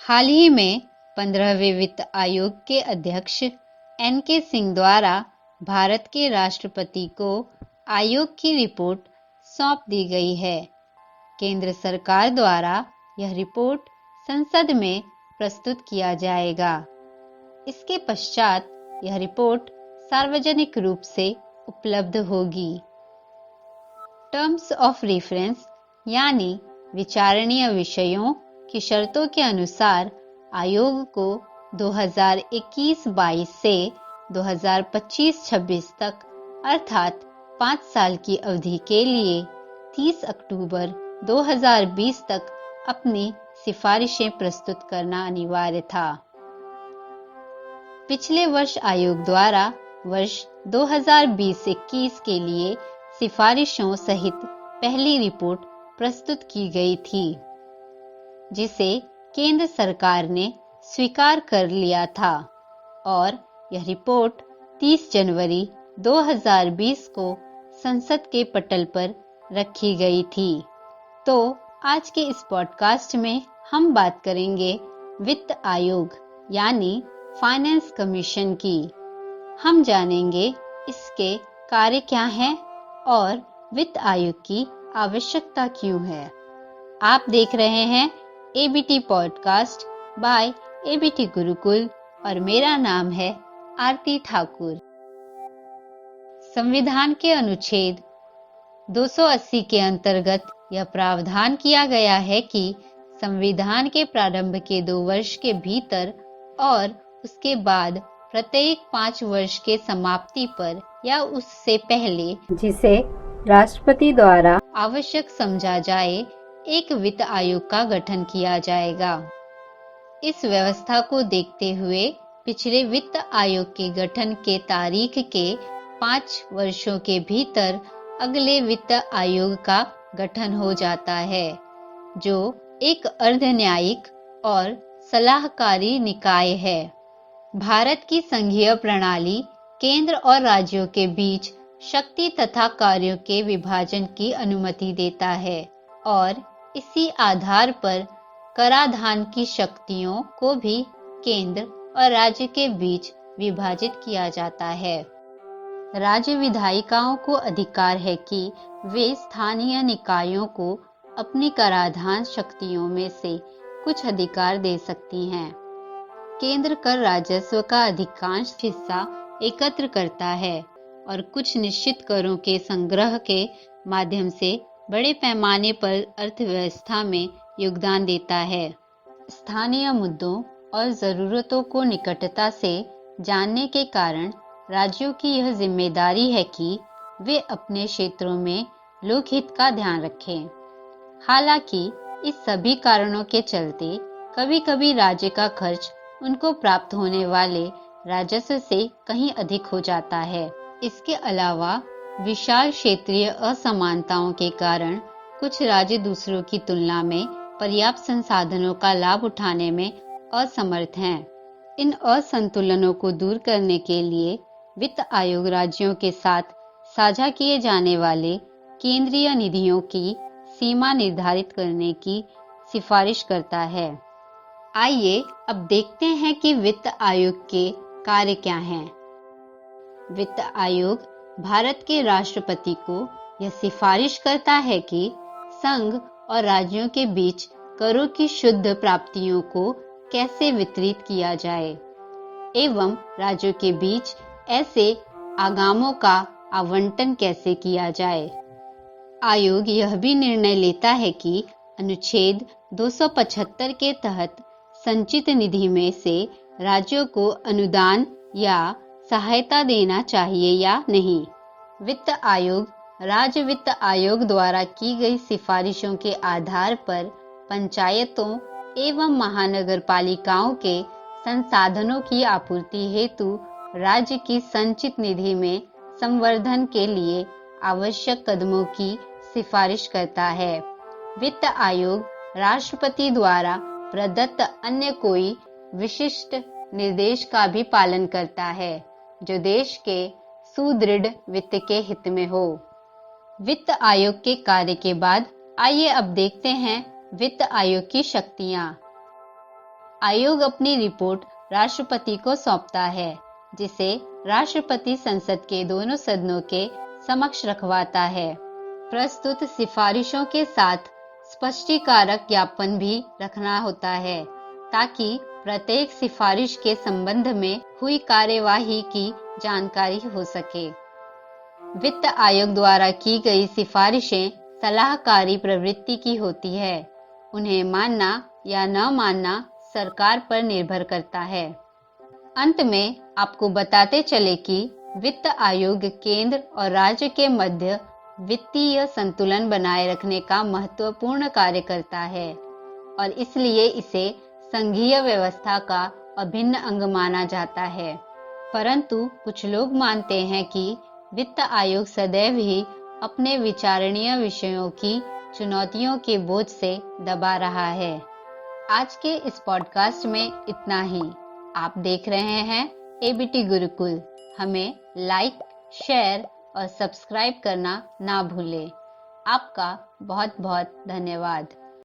हाल ही में 15वें वित्त आयोग के अध्यक्ष एन.के. सिंह द्वारा भारत के राष्ट्रपति को आयोग की रिपोर्ट सौंप दी गई है। केंद्र सरकार द्वारा यह रिपोर्ट संसद में प्रस्तुत किया जाएगा। इसके पश्चात यह रिपोर्ट सार्वजनिक रूप से उपलब्ध होगी। टर्म्स ऑफ रेफरेंस यानी विचारणीय विषयों की शर्तों के अनुसार आयोग को 2021-22 से 2025-26 तक अर्थात 5 साल की अवधि के लिए 30 अक्टूबर 2020 तक अपनी सिफारिशें प्रस्तुत करना अनिवार्य था। पिछले वर्ष आयोग द्वारा वर्ष 2020-21 के लिए सिफारिशों सहित पहली रिपोर्ट प्रस्तुत की गई थी, जिसे केंद्र सरकार ने स्वीकार कर लिया था और यह रिपोर्ट 30 जनवरी 2020 को संसद के पटल पर रखी गई थी। तो आज के इस पॉडकास्ट में हम बात करेंगे वित्त आयोग यानी फाइनेंस कमीशन की। हम जानेंगे इसके कार्य क्या हैं और वित्त आयोग की आवश्यकता क्यों है। आप देख रहे हैं ABT podcast by ABT Gurukul और मेरा नाम है आरती ठाकुर। संविधान के अनुच्छेद 280 के अंतर्गत यह प्रावधान किया गया है कि संविधान के प्रारंभ के 2 वर्ष के भीतर और उसके बाद प्रत्येक 5 वर्ष के समाप्ति पर या उससे पहले जिसे राष्ट्रपति द्वारा आवश्यक समझा जाए एक वित्त आयोग का गठन किया जाएगा। इस व्यवस्था को देखते हुए पिछले वित्त आयोग के गठन के तारीख के 5 वर्षों के भीतर अगले वित्त आयोग का गठन हो जाता है, जो एक अर्ध न्यायिक और सलाहकारी निकाय है। भारत की संघीय प्रणाली केंद्र और राज्यों के बीच शक्ति तथा कार्यों के विभाजन की अनुमति देता है और इसी आधार पर कराधान की शक्तियों को भी केंद्र और राज्य के बीच विभाजित किया जाता है। राज्य विधायिकाओं को अधिकार है कि वे स्थानीय निकायों को अपनी कराधान शक्तियों में से कुछ अधिकार दे सकती हैं। केंद्र कर राजस्व का अधिकांश हिस्सा एकत्र करता है और कुछ निश्चित करों के संग्रह के माध्यम से बड़े पैमाने पर अर्थव्यवस्था में योगदान देता है। स्थानीय मुद्दों और ज़रूरतों को निकटता से जानने के कारण राज्यों की यह जिम्मेदारी है कि वे अपने क्षेत्रों में लोकहित का ध्यान रखें। हालांकि इस सभी कारणों के चलते कभी-कभी राज्य का खर्च उनको प्राप्त होने वाले राजस्व से कहीं अधिक हो जाता है। इसके अलावा विशाल क्षेत्रीय असमानताओं के कारण कुछ राज्य दूसरों की तुलना में पर्याप्त संसाधनों का लाभ उठाने में असमर्थ हैं। इन असंतुलनों को दूर करने के लिए वित्त आयोग राज्यों के साथ साझा किए जाने वाले केंद्रीय निधियों की सीमा निर्धारित करने की सिफारिश करता है। आइए अब देखते हैं कि वित्त आयोग के कार्य क्या हैं। वित्त आयोग भारत के राष्ट्रपति को यह सिफारिश करता है कि संघ और राज्यों के बीच करों की शुद्ध प्राप्तियों को कैसे वितरित किया जाए एवं राज्यों के बीच ऐसे आगामों का आवंटन कैसे किया जाए। आयोग यह भी निर्णय लेता है कि अनुच्छेद 275 के तहत संचित निधि में से राज्यों को अनुदान या सहायता देना चाहिए या नहीं। वित्त आयोग राज्य वित्त आयोग द्वारा की गई सिफारिशों के आधार पर पंचायतों एवं महानगरपालिकाओं के संसाधनों की आपूर्ति हेतु राज्य की संचित निधि में संवर्धन के लिए आवश्यक कदमों की सिफारिश करता है। वित्त आयोग राष्ट्रपति द्वारा प्रदत्त अन्य कोई विशिष्ट निर्देश का भी पालन करता है जो देश के सुदृढ़ वित्त के हित में हो। वित्त आयोग के कार्य के बाद आइए अब देखते हैं वित्त आयोग की शक्तियां। आयोग अपनी रिपोर्ट राष्ट्रपति को सौंपता है, जिसे राष्ट्रपति संसद के दोनों सदनों के समक्ष रखवाता है। प्रस्तुत सिफारिशों के साथ स्पष्टीकारक ज्ञापन भी रखना होता है, ताकि प्रत्येक सिफारिश के संबंध में हुई कार्यवाही की जानकारी हो सके। वित्त आयोग द्वारा की गई सिफारिशें सलाहकारी प्रवृत्ति की होती है। उन्हें मानना या न मानना सरकार पर निर्भर करता है। अंत में आपको बताते चले कि वित्त आयोग केंद्र और राज्य के मध्य वित्तीय संतुलन बनाए रखने का महत्वपूर्ण कार्य करता है और इसलिए इसे संघीय व्यवस्था का अभिन्न अंग माना जाता है। परंतु कुछ लोग मानते हैं कि वित्त आयोग सदैव ही अपने विचारणीय विषयों की चुनौतियों के बोझ से दबा रहा है। आज के इस पॉडकास्ट में इतना ही। आप देख रहे हैं एबीटी गुरुकुल। हमें लाइक, शेयर और सब्सक्राइब करना ना भूलें। आपका बहुत बहुत धन्यवाद।